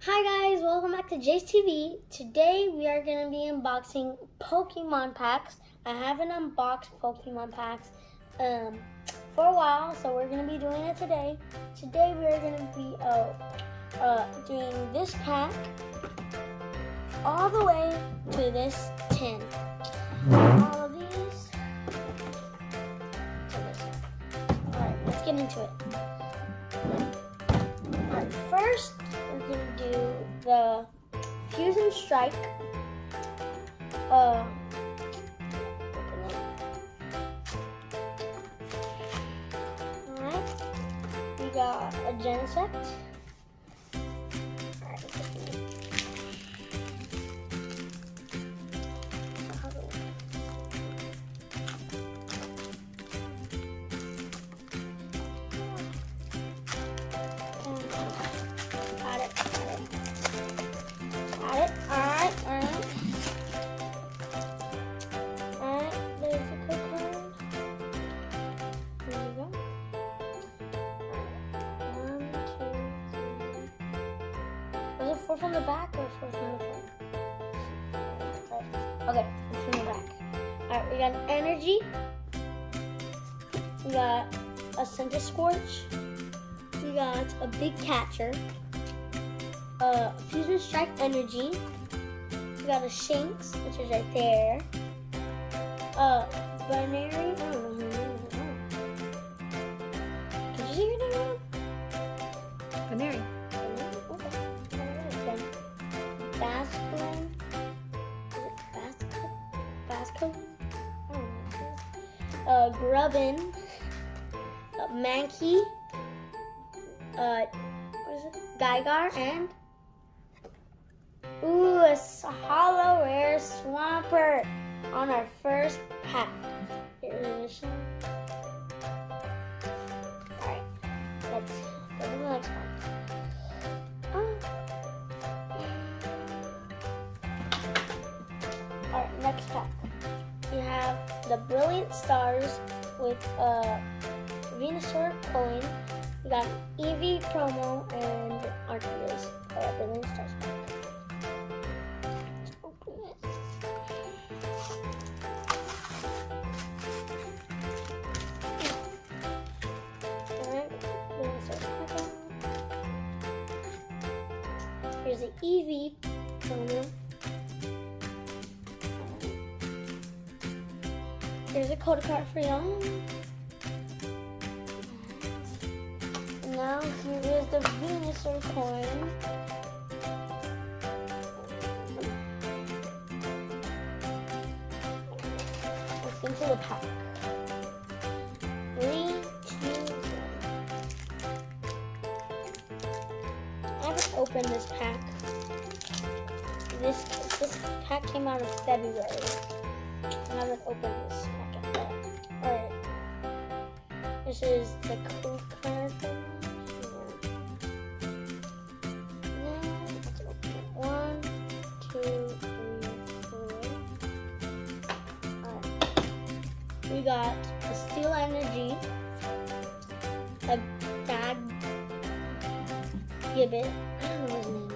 Hi guys, welcome back to JaceTV. Today we are going to be unboxing Pokemon packs. I haven't unboxed Pokemon packs for a while, so we're going to be doing it today. Today we are going to be doing this pack all the way to this tin. All of these to this one. Alright, let's get into it. Alright, first we're going to do the Fusion Strike. Alright, we got a Genesect. Alright, let's open it. Got it. Alright. Alright, there's a code card. Here we go. Alright, 1, 2, 3. Was it 4 from the back or 4 from the front? Okay, 4 from the back. Alright, we got an Energy. We got a Scorch. We got a Big Catcher. Fusion Strike Energy. We got a Shanks, which is right there. Binary. I don't know. Did you see your name? Binary. Okay. Basculin. Is it Basculin? I don't know. Grubbin. Mankey. What is it? Gygar and ooh, a hollow rare Swampert on our first pack. Alright, let's go to the next one. Alright, next pack. We have the Brilliant Stars with a Venusaur coin. We got an Eevee promo and Arceus Brilliant Stars pack. Let's open it. Alright, Brilliant Stars pack. Here's the Eevee promo. Here's a code card for y'all. Now here is the Venusaur coin. Let's get into the pack. 3, 2, 1. I haven't opened this pack. This pack came out in February. I haven't opened this pack yet. Alright. This is the code card thing. We got a Steel Energy, a Bad Gibbet, I don't know his name,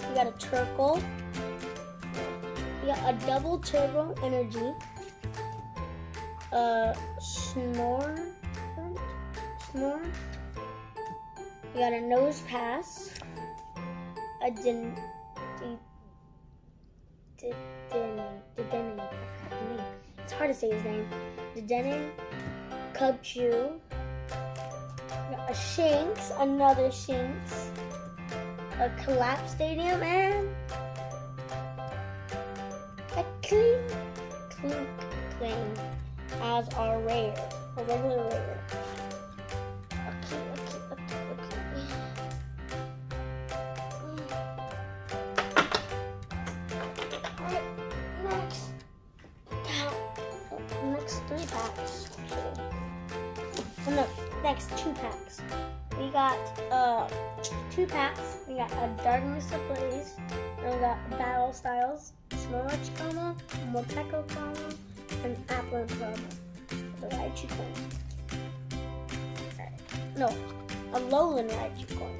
we got a Turkle, we got a Double Turbo Energy, a Snore, we got a Nose Pass, a it's hard to say his name. Dedenne, Cubchoo, a Shanks, another Shanks, a Collapse Stadium, and a Clink as our rare, a regular rare. Okay. Alright, next 3 packs. Oh no, next 2 packs. We got 2 packs. We got a Darkness Ablaze, and we got Battle Styles, Snorlax promo, Morpeko promo, and Applin promo. The Raichu coin. No, a Alolan Raichu coin.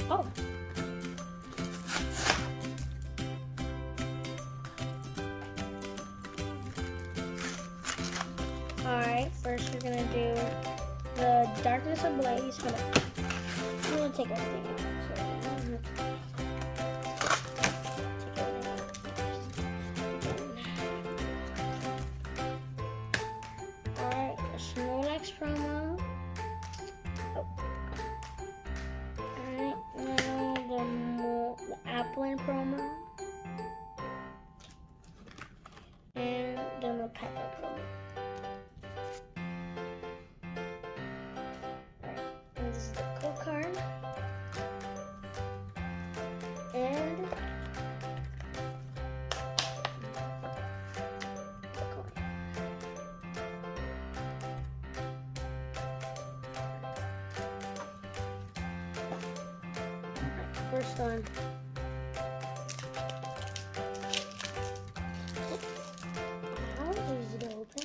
Oh. Alright, first we're gonna do the Darkness Ablaze. Hold on. I'm gonna take everything out. Alright, the Snorlax promo. Oh. Alright, now the Applin promo. And then the Pepper promo. And this is the code card. And the coin. Alright, first one. How easy to open?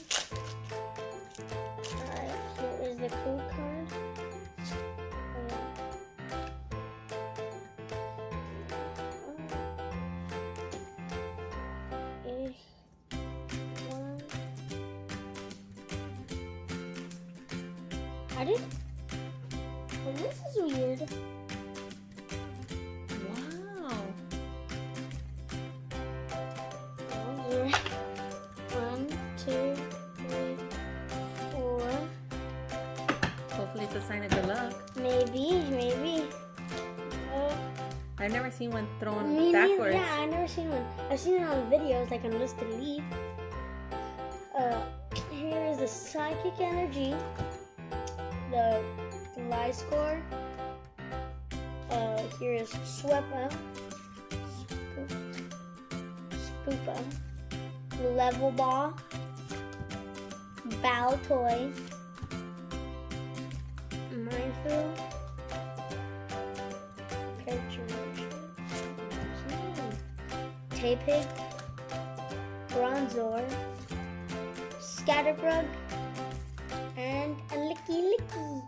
Alright, here is the code card. I did. Well, this is weird. Wow. One, two, three, four. Hopefully it's a sign of good luck. Maybe. I've never seen one thrown Me neither. backwards. Yeah, I've never seen one. I've seen it on videos, like on Listed Leaf. Here is the Psychic Energy, the Life Score. Here is Spoopa, Level Ball, Bow Toy, Mindful, Tapig, Bronzor, Scatterbug, and a Licky Licky.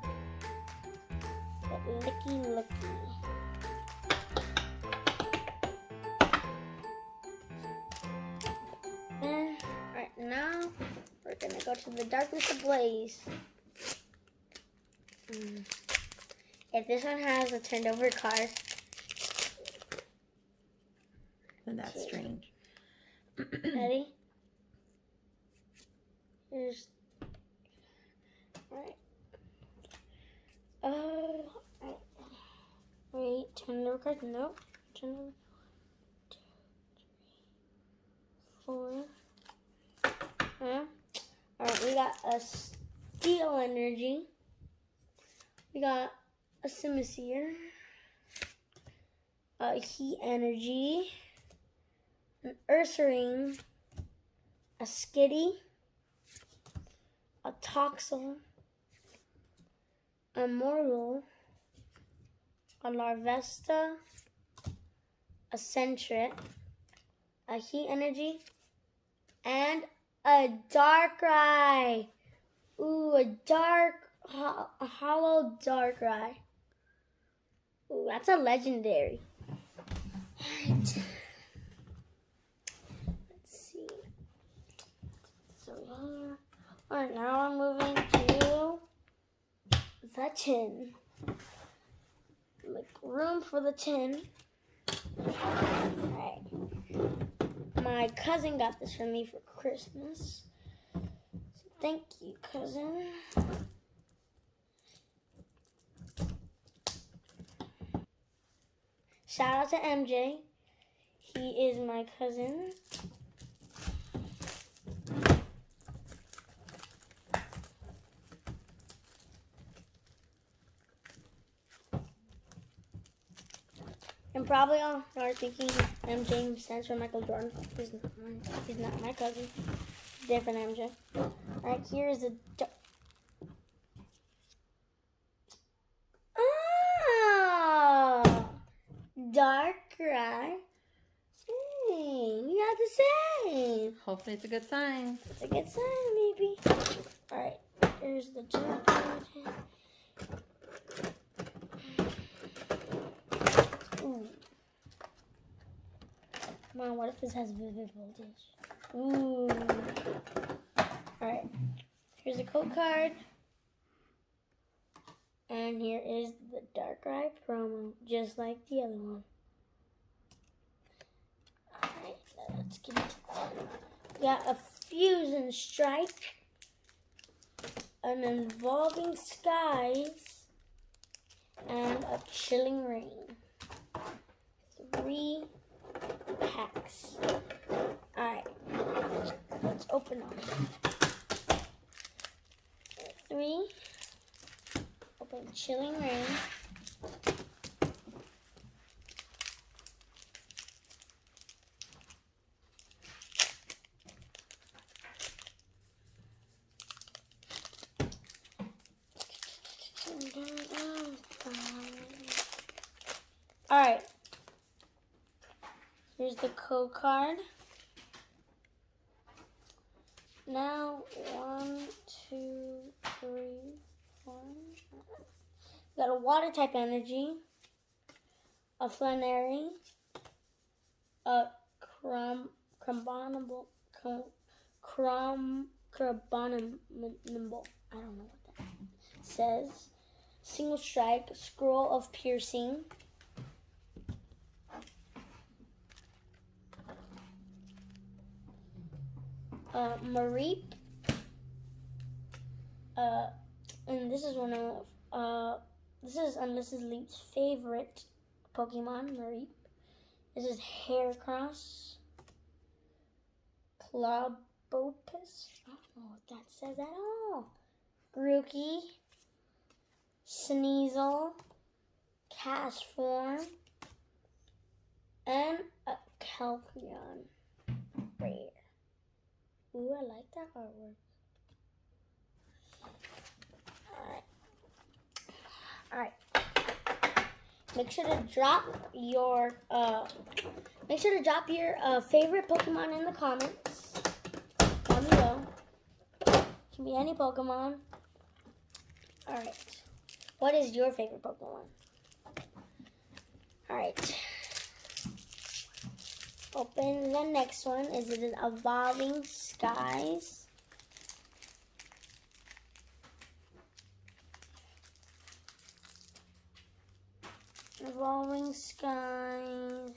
Licky Licky. And right now, we're gonna go to the Darkness Ablaze. If this one has a turned over card, And that's strange. ready? Here's right. Right. Wait, turn over card. No, turn over. 2, 3, 4. Alright, we got a Steel Energy. We got a Simisear. A Heat Energy. An Ursaring. A Skitty. A Toxel. A Mortal. A Larvesta. A Sentret. A Heat Energy. And a Darkrai. Ooh, a hollow Darkrai. Ooh, that's a legendary. Alright. Let's see. So here. Alright, now I'm moving to the tin. Make room for the tin. Alright. My cousin got this for me for Christmas. So thank you, cousin. Shout out to MJ. He is my cousin. And probably all are thinking MJ stands for Michael Jordan. He's not my cousin. Different MJ. Alright, here is a Darkrai. Hey, we got the same. Hopefully it's a good sign. It's a good sign, maybe. Alright, here's the Darkrai. on, what if this has vivid voltage? Ooh. Alright. Here's a code card. And here is the Darkrai promo, just like the other one. Alright, let's get into this. We got a Fusion Strike, an Evolving Skies, and a Chilling Rain. 3 packs. Alright, let's open them. 3. Open Chilling Rain. Alright. Here's the code card. Now, 1, 2, 3, 4. Got a water type energy, a Flannery, a Carbonable, I don't know what that says. Single Strike, Scroll of Piercing, Mareep, and this is one of this is Unless Leap's favorite Pokemon, Mareep. This is Heracross, Clobopus, I don't know what that says at all. Grookey, Sneasel, Castform, and a Calpion Rare. Ooh, I like that artwork. Alright. Make sure to drop your favorite Pokemon in the comments down below. Can be any Pokemon. Alright. What is your favorite Pokemon? Alright. Open the next one. Is it an Evolving Skies? Evolving Skies.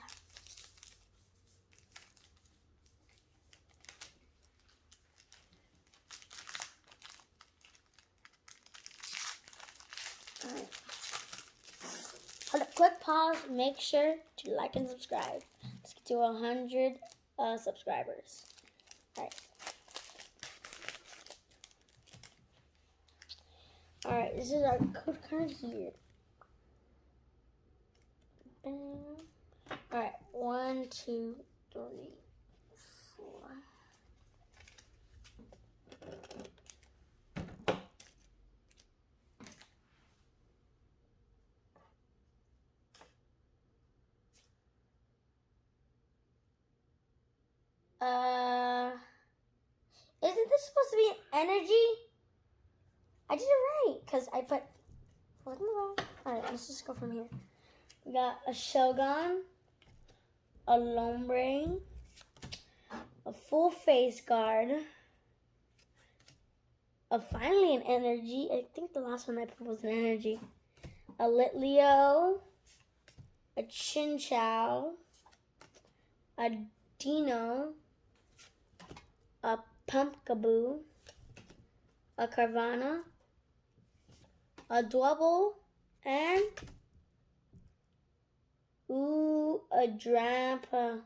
Alright. Hold a quick pause. Make sure to like and subscribe. Let's get to 100 subscribers. Alright. Alright, this is our code card here. Alright, 1, 2, 3, 4. Isn't this supposed to be an energy? I did it right, because I put... Alright, let's just go from here. We got a Shogun, a Lombre, a Full Face Guard, finally an energy. I think the last one I put was an energy. A Litleo, a Chinchou, a Dino, a Pumpkaboo, a Carvana, a Dwebble, and a Drampa.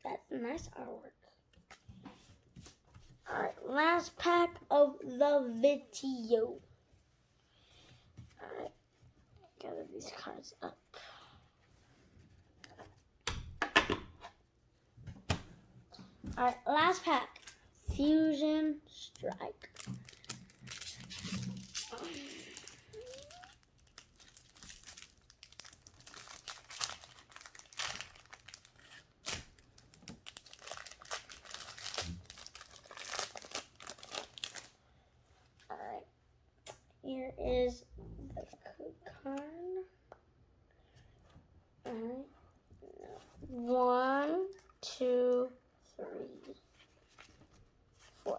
That's nice artwork. Alright, last pack of the video. Alright, gather these cards up. Alright, last pack. Fusion Strike. Alright, here is the code card. Alright. 1, 2, 3, 4.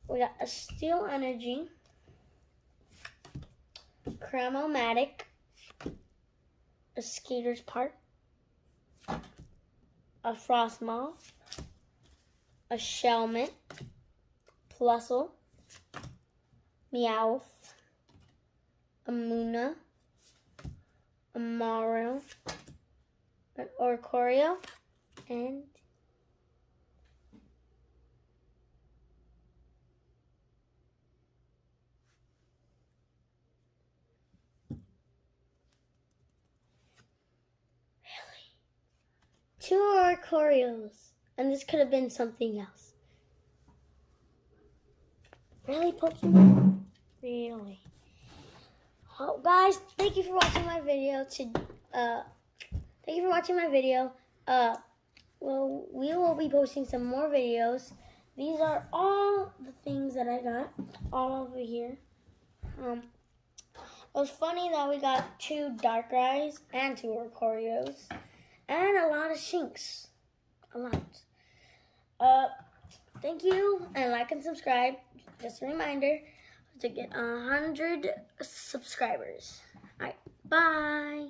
We got a Steel Energy, Cramomatic, a Skater's Part, a Frostmoth, a Shelmet, Plusle, Meowth, a Munna, a Mario, an Oricorio, and two Oricorios. And this could have been something else. Really, Pokemon? Really? Well, guys, thank you for watching my video. Thank you for watching my video. Well, we will be posting some more videos. These are all the things that I got all over here. It was funny that we got 2 Darkrai's and 2 Oricorios and a lot of Shinx. A lot. Thank you, and like and subscribe. Just a reminder to get 100 subscribers. All right, bye.